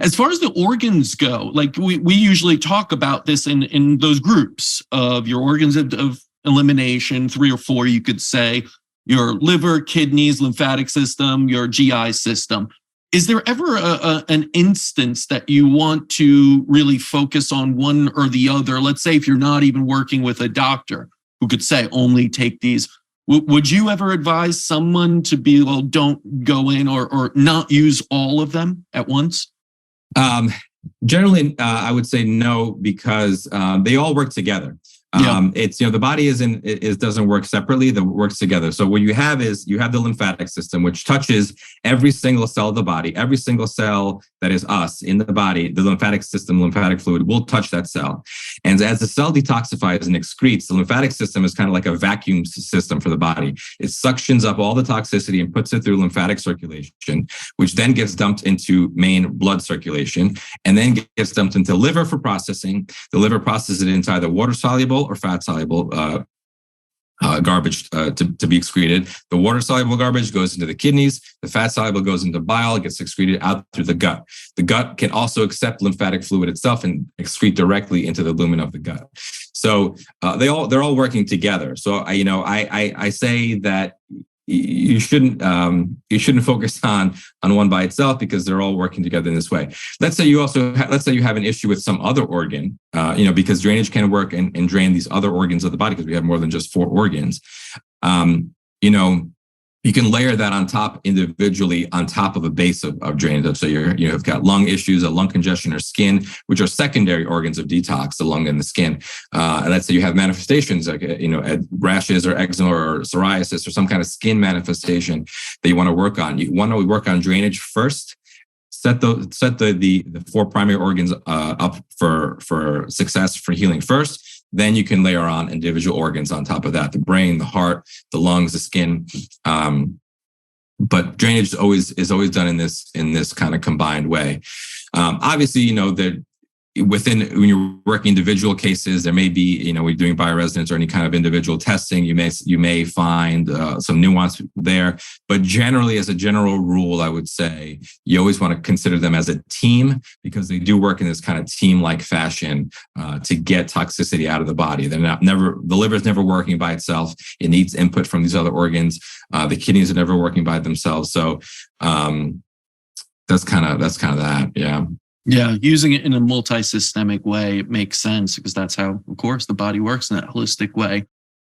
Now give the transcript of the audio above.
As far as the organs go, like we usually talk about this in those groups of your organs of elimination, 3 or 4, you could say, your liver, kidneys, lymphatic system, your GI system. Is there ever an instance that you want to really focus on one or the other? Let's say if you're not even working with a doctor who could say only take these. Would you ever advise someone to be, well, don't go in or not use all of them at once? Generally, I would say no, because they all work together. It's, the body doesn't work separately, that works together. So what you have is you have the lymphatic system, which touches every single cell of the body, every single cell that is us in the body. The lymphatic system, lymphatic fluid will touch that cell. And as the cell detoxifies and excretes, the lymphatic system is kind of like a vacuum system for the body. It suctions up all the toxicity and puts it through lymphatic circulation, which then gets dumped into main blood circulation and then gets dumped into liver for processing. The liver processes it into either water soluble or fat soluble garbage to be excreted. The water soluble garbage goes into the kidneys. The fat soluble goes into bile, gets excreted out through the gut. The gut can also accept lymphatic fluid itself and excrete directly into the lumen of the gut. So they're all working together. So I say that you shouldn't focus on one by itself, because they're all working together in this way. Let's say you have an issue with some other organ, because drainage can work and drain these other organs of the body, because we have more than just 4 organs. You can layer that on top individually on top of a base of drainage. So you've got lung issues, a lung congestion, or skin, which are secondary organs of detox, the lung and the skin. And let's say you have manifestations like rashes or eczema or psoriasis or some kind of skin manifestation that you want to work on. You want to work on drainage first. Set the 4 primary organs up for success for healing first. Then you can layer on individual organs on top of that: the brain, the heart, the lungs, the skin. But drainage is always done in this kind of combined way. Obviously, that when you're working individual cases, there may be, we're doing bioresonance or any kind of individual testing, you may find some nuance there. But generally, as a general rule, I would say you always want to consider them as a team, because they do work in this kind of team-like fashion to get toxicity out of the body. The liver is never working by itself. It needs input from these other organs. The kidneys are never working by themselves. So that's kind of that. Yeah. Yeah, using it in a multi-systemic way, it makes sense, because that's how, of course, the body works in that holistic way.